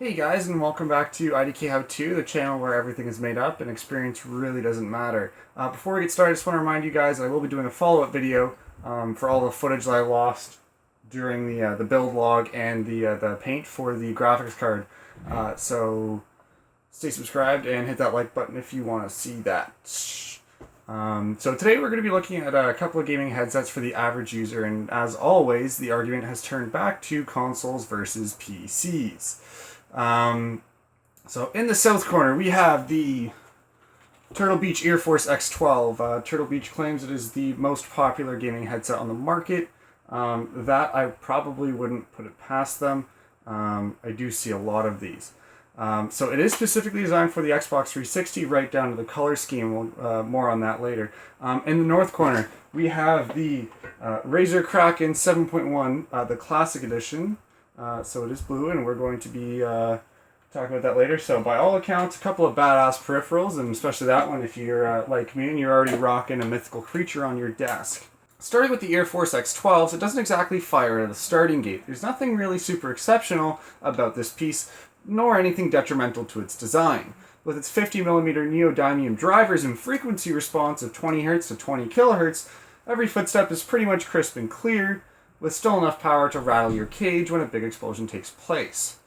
Hey guys, and welcome back to IDK How To, the channel where everything is made up and experience really doesn't matter. Before we get started, I just want to remind you guys I will be doing a follow-up video for all the footage that I lost during the build log and the paint for the graphics card. So stay subscribed and hit that like button if you want to see that. So today we're going to be looking at a couple of gaming headsets for the average user, and as always, the argument has turned back to consoles versus PCs. So in the south corner, we have the Turtle Beach Earforce X12. Turtle Beach claims it is the most popular gaming headset on the market. That I probably wouldn't put it past them. I do see a lot of these. So it is specifically designed for the Xbox 360, right down to the color scheme. We'll, more on that later. In the north corner, we have the Razer Kraken 7.1, the Classic Edition. So it is blue, and we're going to be talking about that later. So by all accounts, a couple of badass peripherals, and especially that one if you're like me and you're already rocking a mythical creature on your desk. Starting with the Airforce X12, it doesn't exactly fire at the starting gate. There's nothing really super exceptional about this piece, nor anything detrimental to its design. With its 50mm neodymium drivers and frequency response of 20Hz to 20 kHz, every footstep is pretty much crisp and clear, with still enough power to rattle your cage when a big explosion takes place.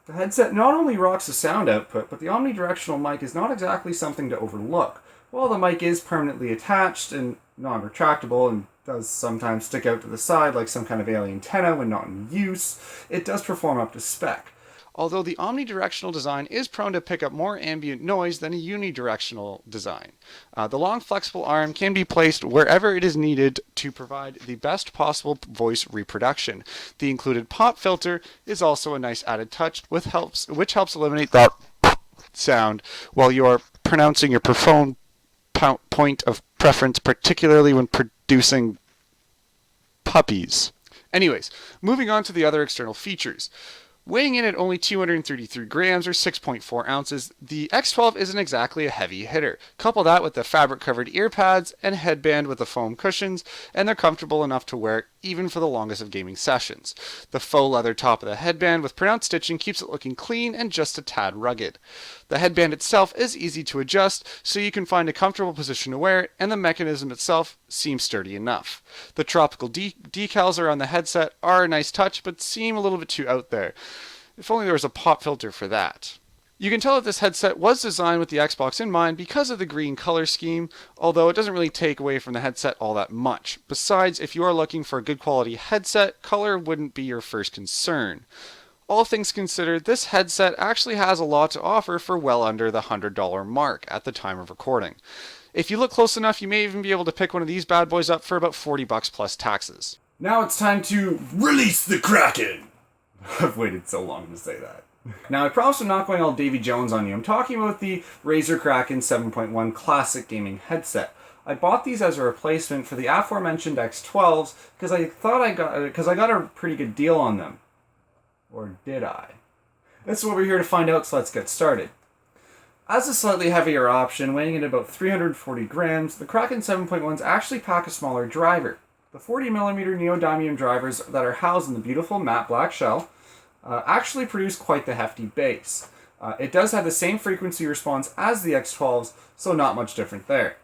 The headset not only rocks the sound output, but the omnidirectional mic is not exactly something to overlook. While the mic is permanently attached and non-retractable and does sometimes stick out to the side like some kind of alien antenna when not in use, it does perform up to spec. Although the omnidirectional design is prone to pick up more ambient noise than a unidirectional design. The long flexible arm can be placed wherever it is needed to provide the best possible voice reproduction. The included pop filter is also a nice added touch which helps eliminate that sound while you are pronouncing your preferred point of preference, particularly when producing puppies. Anyways, moving on to the other external features. Weighing in at only 233 grams or 6.4 ounces, the X12 isn't exactly a heavy hitter. Couple that with the fabric-covered ear pads and headband with the foam cushions, and they're comfortable enough to wear even for the longest of gaming sessions. The faux leather top of the headband with pronounced stitching keeps it looking clean and just a tad rugged. The headband itself is easy to adjust, so you can find a comfortable position to wear it, and the mechanism itself seems sturdy enough. The tropical decals around the headset are a nice touch, but seem a little bit too out there. If only there was a pop filter for that. You can tell that this headset was designed with the Xbox in mind because of the green color scheme, although it doesn't really take away from the headset all that much. Besides, if you are looking for a good quality headset, color wouldn't be your first concern. All things considered, this headset actually has a lot to offer for well under the $100 mark at the time of recording. If you look close enough, you may even be able to pick one of these bad boys up for about $40 plus taxes. Now it's time to release the Kraken! I've waited so long to say that. Now, I promise I'm not going all Davy Jones on you. I'm talking about the Razer Kraken 7.1 Classic Gaming Headset. I bought these as a replacement for the aforementioned X12s because I got a pretty good deal on them. Or did I? That's what we're here to find out, so let's get started. As a slightly heavier option, weighing in at about 340 grams, the Kraken 7.1s actually pack a smaller driver. The 40mm neodymium drivers that are housed in the beautiful matte black shell actually produce quite the hefty bass. It does have the same frequency response as the X12s, so not much different there.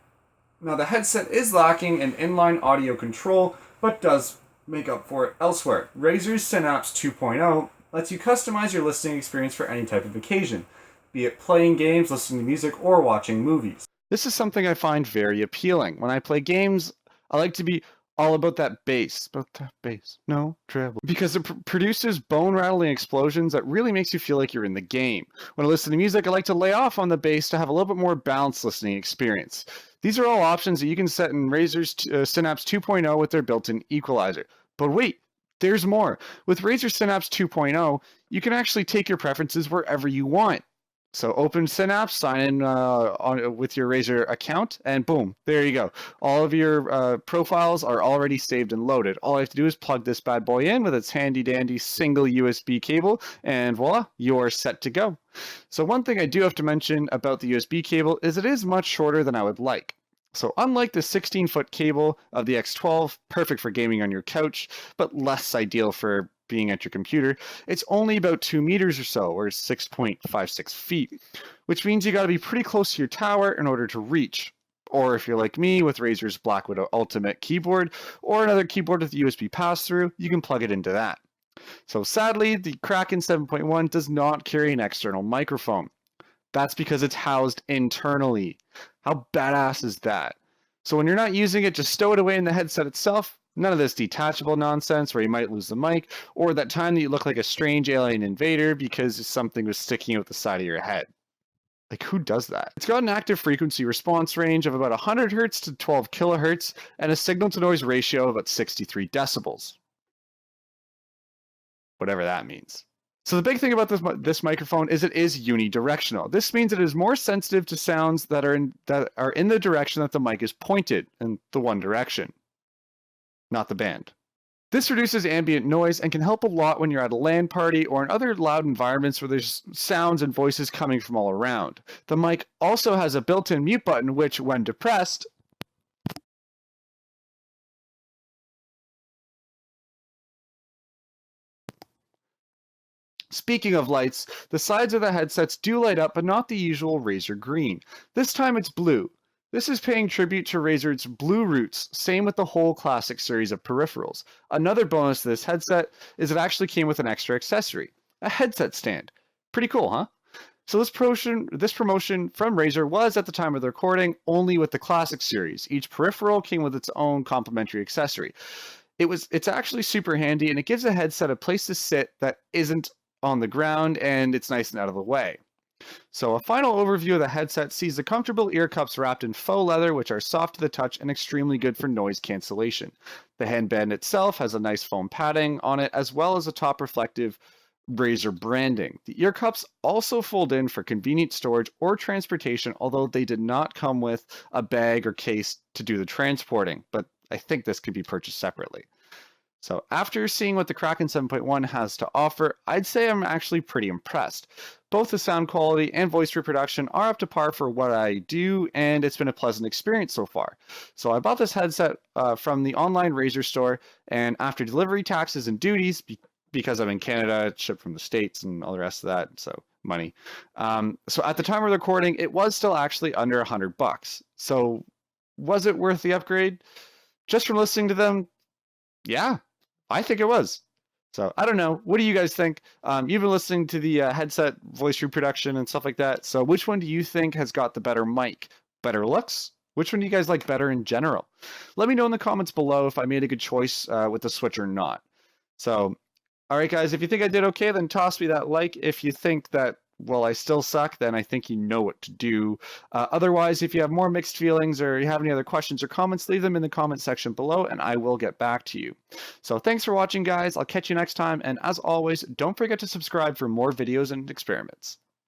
Now the headset is lacking in inline audio control, but does make up for it elsewhere. Razer's Synapse 2.0 lets you customize your listening experience for any type of occasion, be it playing games, listening to music, or watching movies. This is something I find very appealing. When I play games, I like to be all about that bass. No treble. Because it produces bone-rattling explosions that really makes you feel like you're in the game. When I listen to music, I like to lay off on the bass to have a little bit more balanced listening experience. These are all options that you can set in Razer's Synapse 2.0 with their built-in equalizer. But wait, there's more. With Razer Synapse 2.0, you can actually take your preferences wherever you want. So open Synapse, sign in with your Razer account, and boom, there you go. All of your profiles are already saved and loaded. All I have to do is plug this bad boy in with its handy-dandy single USB cable, and voila, you're set to go. So one thing I do have to mention about the USB cable is it is much shorter than I would like. So unlike the 16-foot cable of the X12, perfect for gaming on your couch, but less ideal for being at your computer, it's only about 2 meters or so, or 6.56 feet, which means you got to be pretty close to your tower in order to reach. Or if you're like me with Razer's Black Widow Ultimate keyboard or another keyboard with USB pass-through, you can plug it into that. So sadly, the Kraken 7.1 does not carry an external microphone. That's because it's housed internally. How badass is that? So when you're not using it, just stow it away in the headset itself. None of this detachable nonsense where you might lose the mic, or that time that you look like a strange alien invader because something was sticking out the side of your head. Like, who does that? It's got an active frequency response range of about 100 Hz to 12 kHz and a signal-to-noise ratio of about 63 decibels. Whatever that means. So the big thing about this microphone is it is unidirectional. This means it is more sensitive to sounds that are in the direction that the mic is pointed, in the one direction, not the band. This reduces ambient noise and can help a lot when you're at a LAN party or in other loud environments where there's sounds and voices coming from all around. The mic also has a built-in mute button which, when depressed, speaking of lights, the sides of the headsets do light up, but not the usual Razer green. This time it's blue. This is paying tribute to Razer's blue roots, same with the whole classic series of peripherals. Another bonus to this headset is it actually came with an extra accessory, a headset stand. Pretty cool, huh? So this promotion from Razer was, at the time of the recording, only with the classic series. Each peripheral came with its own complementary accessory. It's actually super handy, and it gives a headset a place to sit that isn't on the ground, and it's nice and out of the way. So a final overview of the headset sees the comfortable ear cups wrapped in faux leather, which are soft to the touch and extremely good for noise cancellation. The headband itself has a nice foam padding on it, as well as a top reflective Razer branding. The ear cups also fold in for convenient storage or transportation, although they did not come with a bag or case to do the transporting, but I think this could be purchased separately. So after seeing what the Kraken 7.1 has to offer, I'd say I'm actually pretty impressed. Both the sound quality and voice reproduction are up to par for what I do, and it's been a pleasant experience so far. So I bought this headset from the online Razer store, and after delivery taxes and duties, because I'm in Canada, it's shipped from the States and all the rest of that, so money. So at the time of recording, it was still actually under $100. So was it worth the upgrade? Just from listening to them, yeah, I think it was. So I don't know. What do you guys think? You've been listening to the headset voice reproduction and stuff like that. So which one do you think has got the better mic? Better looks? Which one do you guys like better in general? Let me know in the comments below if I made a good choice with the Switch or not. So, all right, guys, if you think I did okay, then toss me that like. If you think that, well, I still suck, then I think you know what to do. Otherwise, if you have more mixed feelings or you have any other questions or comments, leave them in the comment section below and I will get back to you. So thanks for watching, guys. I'll catch you next time. And as always, don't forget to subscribe for more videos and experiments.